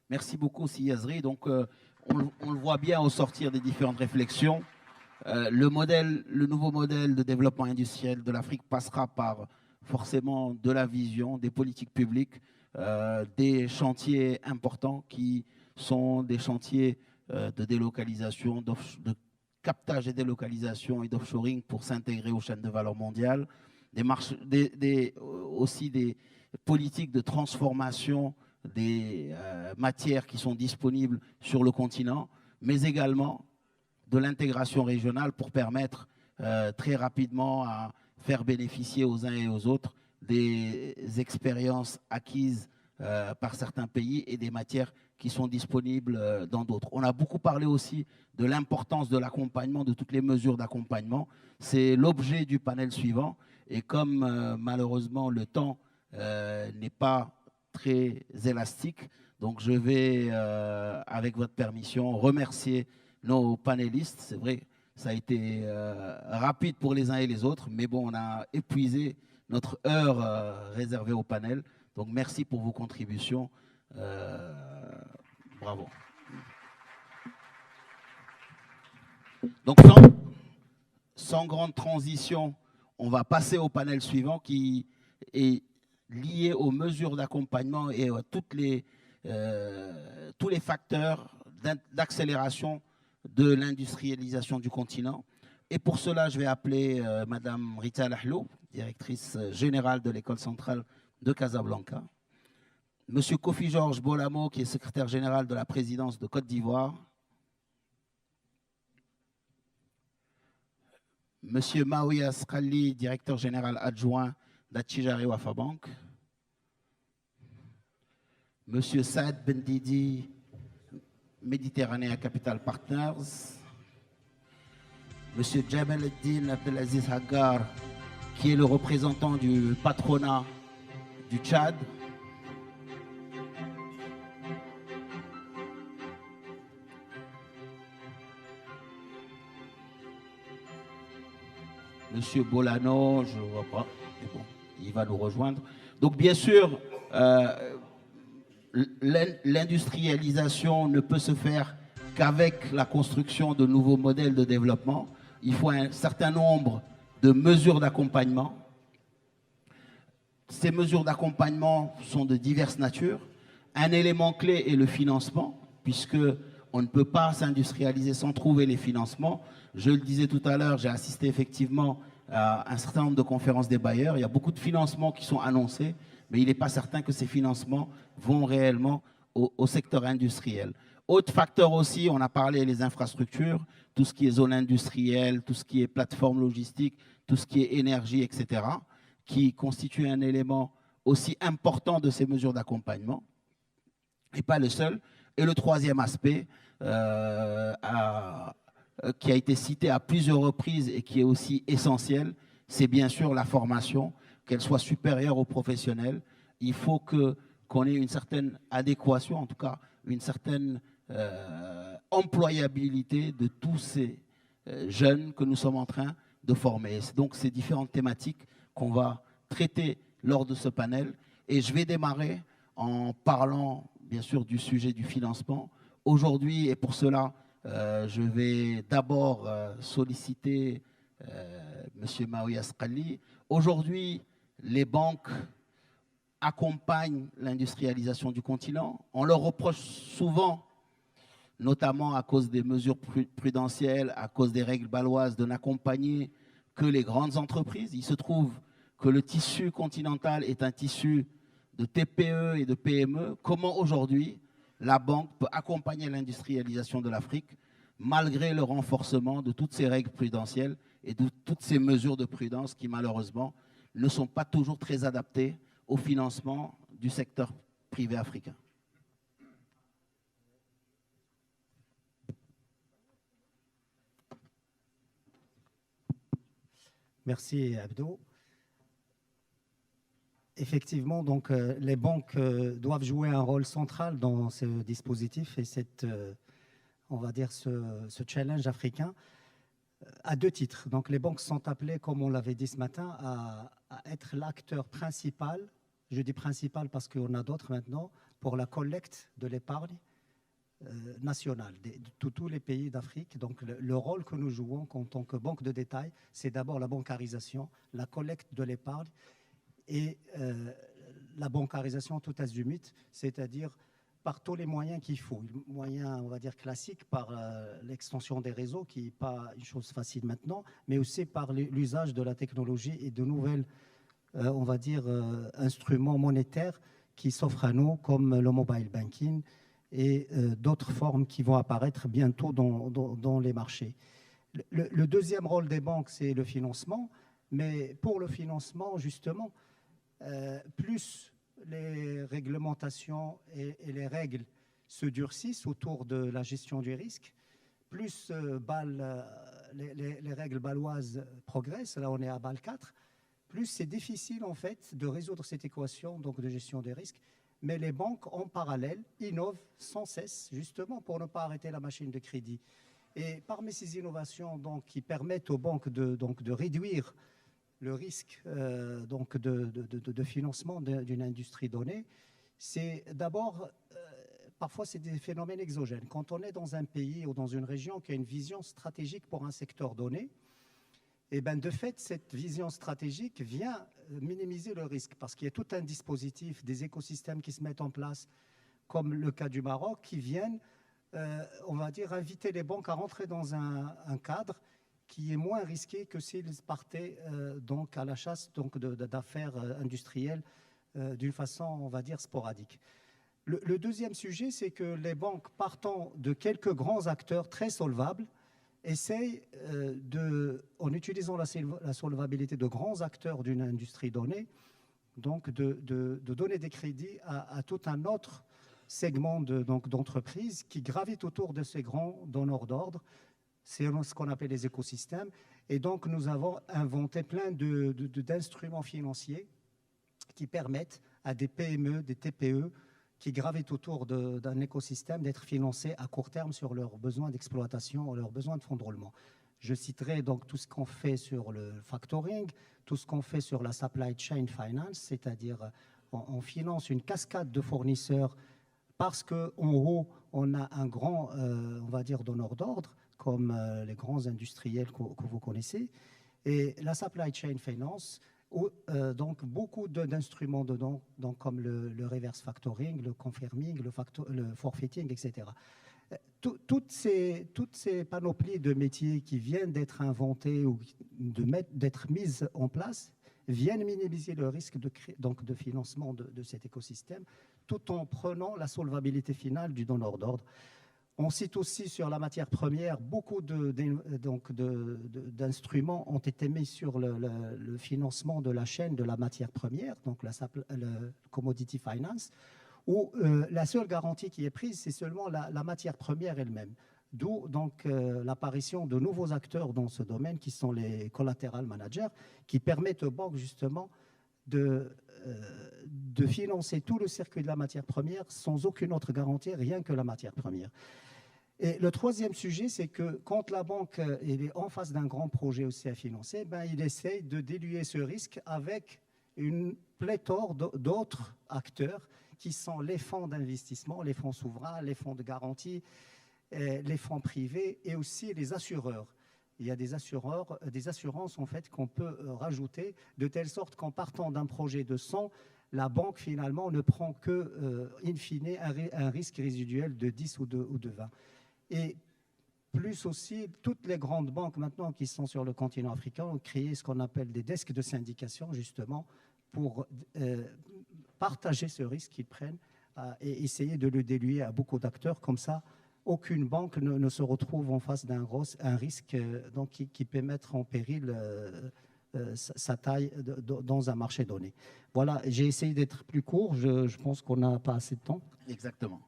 Merci beaucoup, Siyazri. Donc, on le voit bien au sortir des différentes réflexions. Le nouveau modèle de développement industriel de l'Afrique passera par forcément de la vision, des politiques publiques, des chantiers importants qui sont des chantiers de délocalisation, de captage et délocalisation et d'offshoring pour s'intégrer aux chaînes de valeur mondiales, aussi des politiques de transformation des matières qui sont disponibles sur le continent, mais également de l'intégration régionale pour permettre très rapidement à faire bénéficier aux uns et aux autres des expériences acquises par certains pays et des matières qui sont disponibles dans d'autres. On a beaucoup parlé aussi de l'importance de l'accompagnement, de toutes les mesures d'accompagnement. C'est l'objet du panel suivant. Et comme malheureusement le temps n'est pas très élastique, donc je vais, avec votre permission, remercier nos panélistes. C'est vrai, ça a été rapide pour les uns et les autres, mais bon, on a épuisé notre heure réservée au panel. Donc, merci pour vos contributions. Bravo. Donc, sans grande transition, on va passer au panel suivant qui est lié aux mesures d'accompagnement et à tous les facteurs d'accélération de l'industrialisation du continent. Et pour cela, je vais appeler Madame Rita Lahlou, directrice générale de l'École centrale de Casablanca. Monsieur Kofi Georges Bolamo, qui est secrétaire général de la présidence de Côte d'Ivoire. Monsieur Maouya Skrali, directeur général adjoint d'Atchijari Wafa Bank. Monsieur Saad Bendidi, Méditerranée Capital Partners. Monsieur Jamal Eddin Abdelaziz Hagar, qui est le représentant du patronat du Tchad. Monsieur Bolano, je ne vois pas, mais bon, il va nous rejoindre. Donc bien sûr, l'industrialisation ne peut se faire qu'avec la construction de nouveaux modèles de développement. Il faut un certain nombre de mesures d'accompagnement. Ces mesures d'accompagnement sont de diverses natures. Un élément clé est le financement, puisque on ne peut pas s'industrialiser sans trouver les financements. Je le disais tout à l'heure, j'ai assisté effectivement à un certain nombre de conférences des bailleurs. Il y a beaucoup de financements qui sont annoncés, mais il n'est pas certain que ces financements vont réellement au secteur industriel. Autre facteur aussi, on a parlé des infrastructures, tout ce qui est zone industrielle, tout ce qui est plateforme logistique, tout ce qui est énergie, etc., qui constitue un élément aussi important de ces mesures d'accompagnement, et pas le seul. Et le troisième aspect, qui a été cité à plusieurs reprises et qui est aussi essentiel, c'est bien sûr la formation, qu'elle soit supérieure aux professionnels. Il faut qu'on ait une certaine adéquation, en tout cas une certaine employabilité de tous ces jeunes que nous sommes en train de former. Donc, ces différentes thématiques qu'on va traiter lors de ce panel. Et je vais démarrer en parlant, bien sûr, du sujet du financement. Aujourd'hui, et pour cela, je vais d'abord solliciter M. Maouya Skrali. Aujourd'hui, les banques accompagnent l'industrialisation du continent. On leur reproche souvent, notamment à cause des mesures prudentielles, à cause des règles baloises, de n'accompagner que les grandes entreprises. Il se trouve que le tissu continental est un tissu de TPE et de PME. Comment aujourd'hui la banque peut accompagner l'industrialisation de l'Afrique malgré le renforcement de toutes ces règles prudentielles et de toutes ces mesures de prudence qui malheureusement ne sont pas toujours très adaptées au financement du secteur privé africain. Merci Abdo. Effectivement, donc, les banques doivent jouer un rôle central dans ce dispositif et on va dire ce challenge africain à deux titres. Donc, les banques sont appelées, comme on l'avait dit ce matin, à être l'acteur principal. Je dis principal parce qu'on a d'autres maintenant, pour la collecte de l'épargne nationale de tous les pays d'Afrique. Donc le rôle que nous jouons en tant que banque de détail, c'est d'abord la bancarisation, la collecte de l'épargne et la bancarisation tout azimut, c'est-à-dire par tous les moyens qu'il faut. Moyens, on va dire, classiques, par l'extension des réseaux, qui n'est pas une chose facile maintenant, mais aussi par l'usage de la technologie et de nouvelles, on va dire, instruments monétaires qui s'offrent à nous, comme le mobile banking et d'autres formes qui vont apparaître bientôt dans les marchés. Le deuxième rôle des banques, c'est le financement. Mais pour le financement, justement, plus les réglementations et les règles se durcissent autour de la gestion du risque, plus les règles bâloises progressent, là on est à BAL 4, plus c'est difficile en fait de résoudre cette équation donc, de gestion des risques. Mais les banques, en parallèle, innovent sans cesse, justement, pour ne pas arrêter la machine de crédit. Et parmi ces innovations donc, qui permettent aux banques de réduire le risque donc de financement d'une industrie donnée, c'est d'abord, parfois c'est des phénomènes exogènes. Quand on est dans un pays ou dans une région qui a une vision stratégique pour un secteur donné, et ben de fait, cette vision stratégique vient minimiser le risque parce qu'il y a tout un dispositif, des écosystèmes qui se mettent en place, comme le cas du Maroc, qui viennent, on va dire, inviter les banques à rentrer dans un cadre qui est moins risqué que s'ils partaient donc à la chasse d'affaires industrielles d'une façon, on va dire, sporadique. Le deuxième sujet, c'est que les banques, partant de quelques grands acteurs très solvables, essayent, en utilisant la solvabilité de grands acteurs d'une industrie donnée, donc de donner des crédits à tout un autre segment d'entreprises qui gravitent autour de ces grands donneurs d'ordre. C'est ce qu'on appelle les écosystèmes. Et donc, nous avons inventé plein d'instruments financiers qui permettent à des PME, des TPE, qui gravitent autour d'un écosystème d'être financés à court terme sur leurs besoins d'exploitation, leurs besoins de fonds de roulement. Je citerai donc tout ce qu'on fait sur le factoring, tout ce qu'on fait sur la supply chain finance, c'est-à-dire on finance une cascade de fournisseurs parce qu'en haut, on a un grand, on va dire, donneur d'ordre, comme les grands industriels que vous connaissez. Et la supply chain finance, donc beaucoup d'instruments dedans, donc comme le reverse factoring, le confirming, le forfeiting, etc. Toutes ces panoplies de métiers qui viennent d'être inventées ou d'être mises en place viennent minimiser le risque de financement de cet écosystème, tout en prenant la solvabilité finale du donneur d'ordre. On cite aussi sur la matière première, beaucoup d'instruments ont été mis sur le financement de la chaîne de la matière première, donc le commodity finance, où la seule garantie qui est prise, c'est seulement la matière première elle-même. D'où donc l'apparition de nouveaux acteurs dans ce domaine qui sont les collateral managers, qui permettent aux banques justement de financer tout le circuit de la matière première sans aucune autre garantie, rien que la matière première. Et le troisième sujet, c'est que quand la banque est en face d'un grand projet aussi à financer, ben, il essaye de diluer ce risque avec une pléthore d'autres acteurs qui sont les fonds d'investissement, les fonds souverains, les fonds de garantie, les fonds privés et aussi les assureurs. Il y a des assurances en fait qu'on peut rajouter de telle sorte qu'en partant d'un projet de 100, la banque finalement ne prend que, in fine, un risque résiduel de 10 ou de 20. Et plus aussi, toutes les grandes banques maintenant qui sont sur le continent africain ont créé ce qu'on appelle des desks de syndication justement pour partager ce risque qu'ils prennent et essayer de le diluer à beaucoup d'acteurs. Comme ça, aucune banque ne se retrouve en face d'un risque donc qui peut mettre en péril sa taille dans un marché donné. Voilà, j'ai essayé d'être plus court, je pense qu'on n'a pas assez de temps. Exactement.